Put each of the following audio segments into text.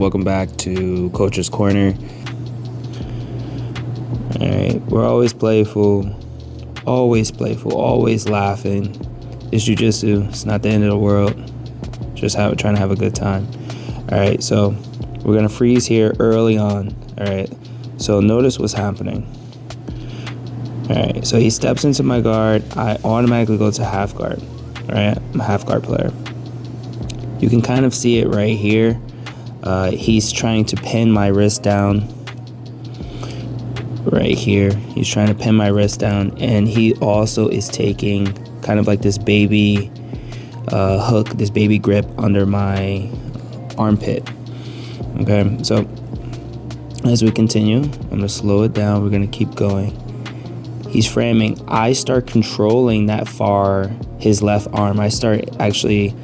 Welcome back to Coach's Corner. Alright, we're always playful, always laughing. It's jiu-jitsu, it's not the end of the world. Just trying to have a good time. Alright, so we're gonna freeze here early on. Alright, so notice what's happening. Alright, so he steps into my guard, I automatically go to half guard. Alright, I'm a half guard player. You can kind of see it right here. He's trying to pin my wrist down right here. He's trying to pin my wrist down, and he also is taking kind of like this baby hook, this baby grip under my armpit. Okay, so as we continue, I'm gonna slow it down. We're gonna keep going. He's framing. I start controlling his left arm. I start actually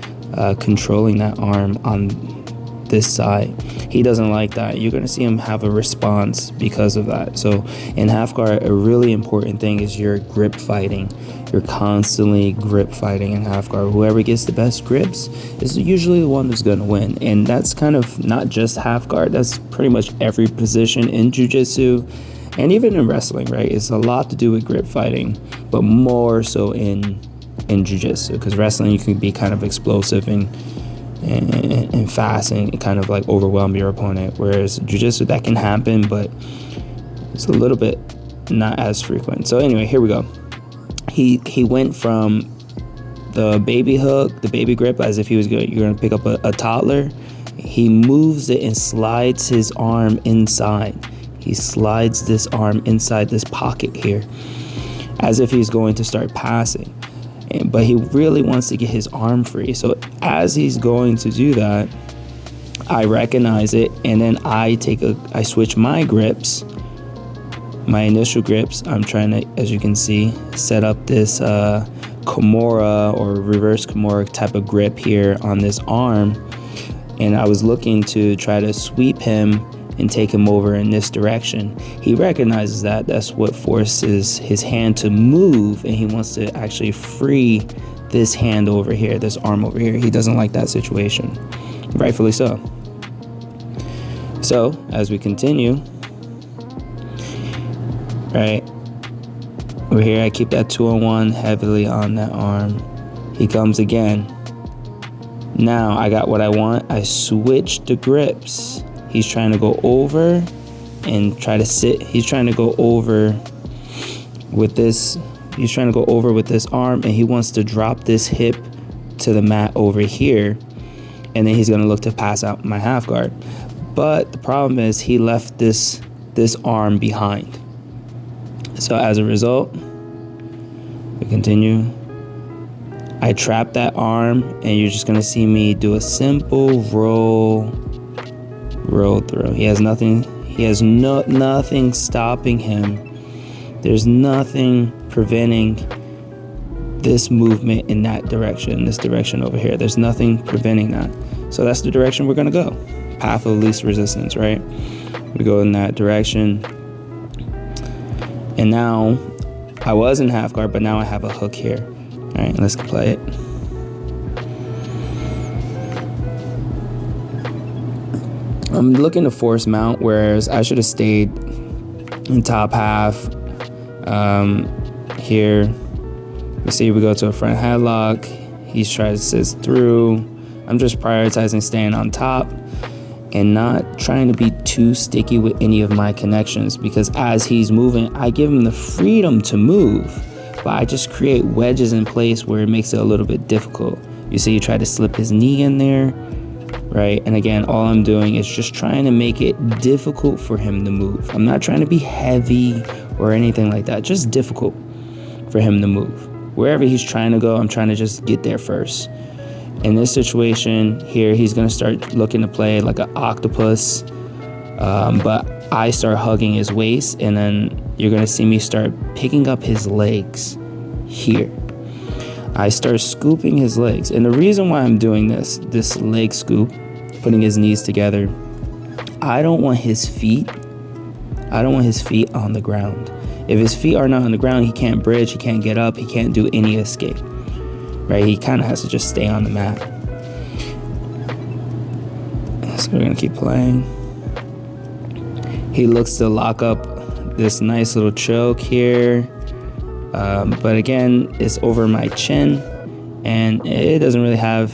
controlling that arm on this side. He doesn't like that. You're gonna see him have a response because of that. So in half guard, a really important thing is you're grip fighting. You're constantly grip fighting in half guard. Whoever gets the best grips is usually the one who's gonna win. And that's kind of not just half guard, that's pretty much every position in jiu-jitsu and even in wrestling, right? It's a lot to do with grip fighting, but more so in jiu-jitsu, because wrestling you can be kind of explosive and fast and kind of like overwhelm your opponent, whereas jiu-jitsu that can happen, but it's a little bit not as frequent. So anyway, here we go. He went from the baby hook, the baby grip, as if you're gonna pick up a toddler. He moves it and slides his arm inside. He slides this arm inside this pocket here as if he's going to start passing. But he really wants to get his arm free. So as he's going to do that, I recognize it, and then I switch my grips, my initial grips. I'm trying to, as you can see, set up this Kimura or reverse Kimura type of grip here on this arm. And I was looking to try to sweep him and take him over in this direction. He recognizes that. That's what forces his hand to move, and he wants to actually free this hand over here, this arm over here. He doesn't like that situation, rightfully so. So as we continue, right, over here I keep that 2-on-1 heavily on that arm. He comes again. Now I got what I want. I switch the grips. He's trying to go over and try to sit. He's trying to go over with this. He's trying to go over with this arm, and he wants to drop this hip to the mat over here. And then he's going to look to pass out my half guard. But the problem is he left this arm behind. So as a result, we continue. I trap that arm, and you're just going to see me do a simple roll through. He has nothing stopping him. There's nothing preventing this movement in that direction, this direction over here. There's nothing preventing that. So that's the direction we're gonna go. Path of least resistance, right? We go in that direction. And now I was in half guard, but now I have a hook here. All right, let's play it. I'm looking to force mount, whereas I should have stayed in top half. Here, you see we go to a front headlock. He's trying to sit through. I'm just prioritizing staying on top and not trying to be too sticky with any of my connections, because as he's moving, I give him the freedom to move, but I just create wedges in place where it makes it a little bit difficult. You see, he tried to slip his knee in there. Right, and again, all I'm doing is just trying to make it difficult for him to move. I'm not trying to be heavy or anything like that, just difficult for him to move. Wherever he's trying to go, I'm trying to just get there first. In this situation here, he's gonna start looking to play like an octopus, but I start hugging his waist, and then you're gonna see me start picking up his legs here. I start scooping his legs. And the reason why I'm doing this leg scoop, putting his knees together, I don't want his feet on the ground. If his feet are not on the ground, he can't bridge, he can't get up, he can't do any escape, right? He kind of has to just stay on the mat. So we're gonna keep playing. He looks to lock up this nice little choke here. But again, it's over my chin, and it doesn't really have...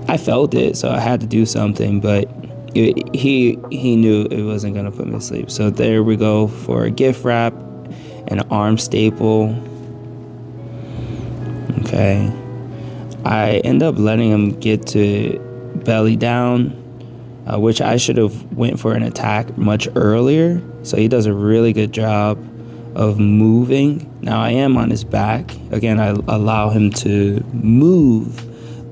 I felt it, so I had to do something, but he knew it wasn't gonna put me to sleep. So there we go for a gift wrap and an arm staple. Okay. I end up letting him get to belly down, which I should have went for an attack much earlier. So he does a really good job of moving. Now I am on his back. Again, I allow him to move.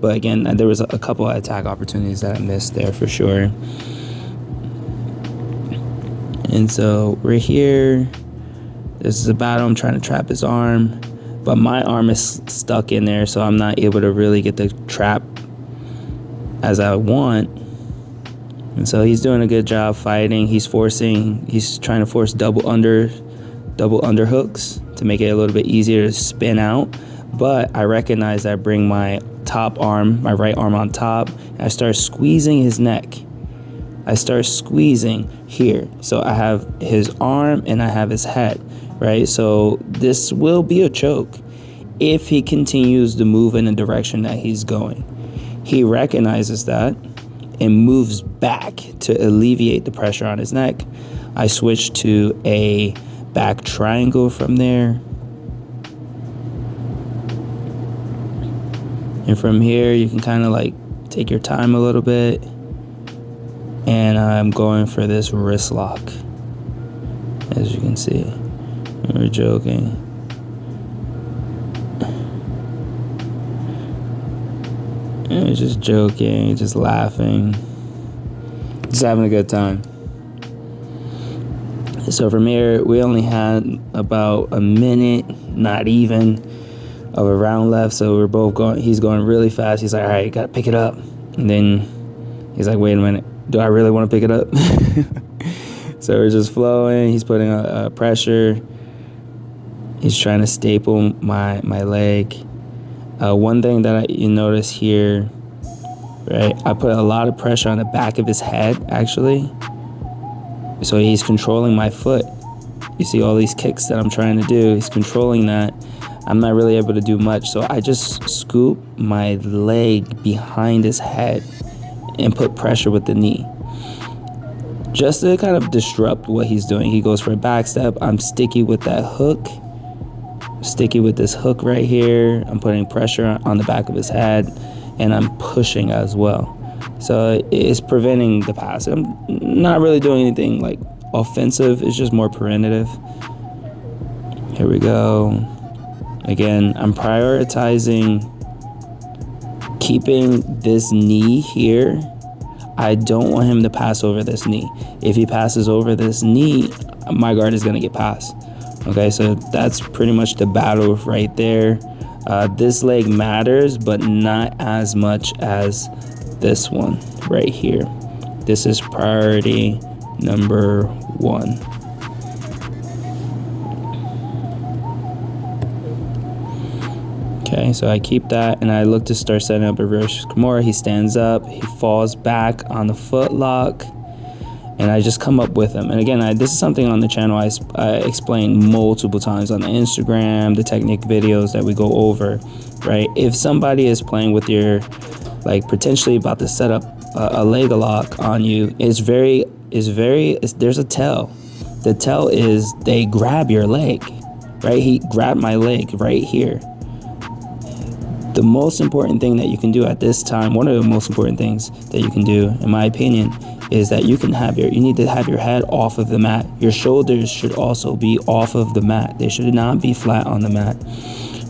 But again, there was a couple of attack opportunities that I missed there for sure. And so we're here. This is a battle. I'm trying to trap his arm, but my arm is stuck in there, so I'm not able to really get the trap as I want. And so he's doing a good job fighting. He's trying to force double underhooks to make it a little bit easier to spin out. But I recognize I bring my top arm, my right arm on top, and I start squeezing his neck. I start squeezing here. So I have his arm and I have his head, right? So this will be a choke if he continues to move in the direction that he's going. He recognizes that and moves back to alleviate the pressure on his neck. I switch to a back triangle from there. And from here, you can kind of like take your time a little bit. And I'm going for this wrist lock, as you can see. We're joking. And we're just joking, just laughing, just having a good time. So from here, we only had about a minute, not even, of a round left. So we're both going, he's going really fast. He's like, all right, gotta pick it up. And then he's like, wait a minute. Do I really want to pick it up? So we're just flowing. He's putting a pressure. He's trying to staple my leg. One thing that you notice here, right? I put a lot of pressure on the back of his head, actually. So he's controlling my foot. You see all these kicks that I'm trying to do. He's controlling that. I'm not really able to do much. So I just scoop my leg behind his head and put pressure with the knee, just to kind of disrupt what he's doing. He goes for a back step. I'm sticky with that hook, sticky with this hook right here. I'm putting pressure on the back of his head, and I'm pushing as well. So it's preventing the pass. I'm not really doing anything like offensive. It's just more preventative. Here we go. Again, I'm prioritizing keeping this knee here. I don't want him to pass over this knee. If he passes over this knee, my guard is going to get passed. Okay, so that's pretty much the battle right there. This leg matters, but not as much as this one right here. This is priority number 1. Okay, so I keep that, and I look to start setting up a reverse Kimura. He stands up, he falls back on the foot lock, and I just come up with him. And again, this is something on the channel I explain multiple times on the Instagram, the technique videos that we go over, right? If somebody is playing with your, like potentially about to set up a leg lock on you, there's a tell. The tell is they grab your leg, right? He grabbed my leg right here. The most important thing that you can do at this time, one of the most important things that you can do, in my opinion, is that you need to have your head off of the mat. Your shoulders should also be off of the mat. They should not be flat on the mat.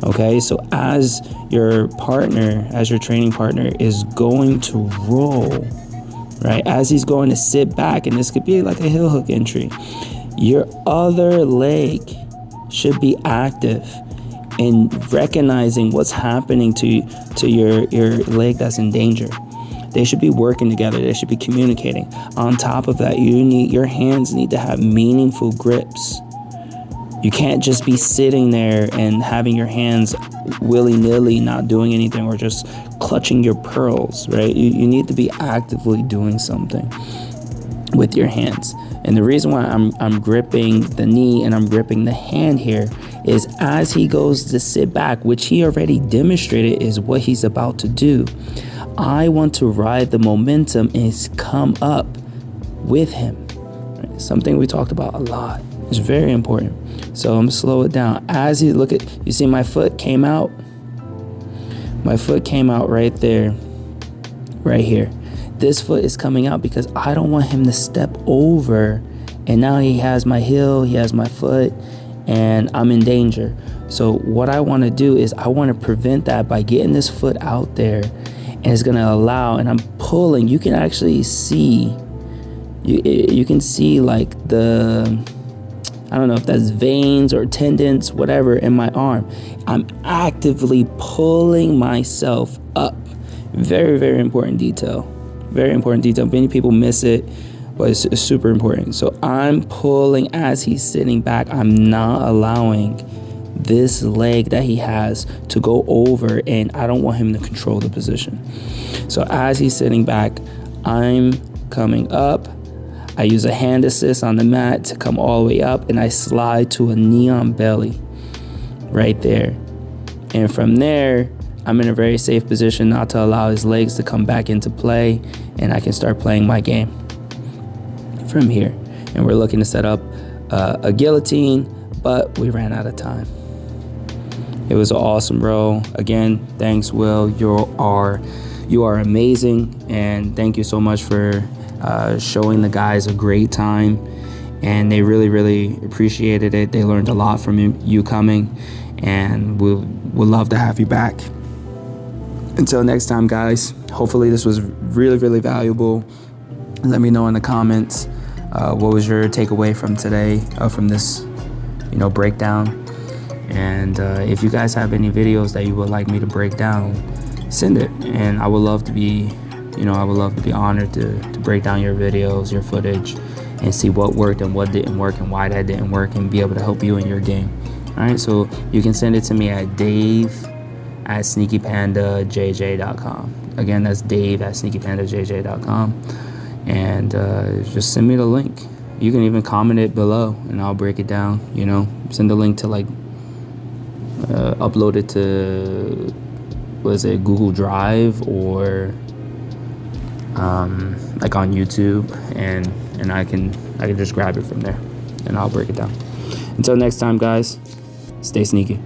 Okay, so as your training partner is going to roll, right? As he's going to sit back, and this could be like a heel hook entry, your other leg should be active in recognizing what's happening to your leg that's in danger. They should be working together. They should be communicating. On top of that, your hands need to have meaningful grips. You can't just be sitting there and having your hands willy-nilly not doing anything, or just clutching your pearls, right? You need to be actively doing something with your hands. And the reason why I'm gripping the knee and I'm gripping the hand here is as he goes to sit back, which he already demonstrated is what he's about to do, I want to ride the momentum and come up with him. Right? Something we talked about a lot. It's very important. So I'm gonna slow it down. As he you see my foot came out? My foot came out right there, right here. This foot is coming out because I don't want him to step over, and now he has my heel, he has my foot, and I'm in danger. So what I want to do is I want to prevent that by getting this foot out there, and it's going to allow, and I'm pulling. You can actually see, you can see like I don't know if that's veins or tendons, whatever, in my arm. I'm actively pulling myself up. Very, very important detail. Very important detail. Many people miss it, but it's super important. So I'm pulling as he's sitting back. I'm not allowing this leg that he has to go over, and I don't want him to control the position. So as he's sitting back, I'm coming up. I use a hand assist on the mat to come all the way up, and I slide to a knee on belly right there. And from there, I'm in a very safe position not to allow his legs to come back into play, and I can start playing my game from here. And we're looking to set up a guillotine, but we ran out of time. It was awesome, bro. Again, thanks, Will. You are amazing, and thank you so much for showing the guys a great time. And they really, really appreciated it. They learned a lot from you coming, and we'll love to have you back. Until next time, guys, hopefully this was really, really valuable. Let me know in the comments what was your takeaway from today, from this, breakdown. And if you guys have any videos that you would like me to break down, send it. And I would love to be, honored to break down your videos, your footage, and see what worked and what didn't work and why that didn't work, and be able to help you in your game. All right, so you can send it to me at dave@sneakypandajj.com. Again, that's dave@sneakypandajj.com. And just send me the link. You can even comment it below, and I'll break it down. Send the link to upload it to, Google Drive or on YouTube, and I can just grab it from there, and I'll break it down. Until next time, guys, stay sneaky.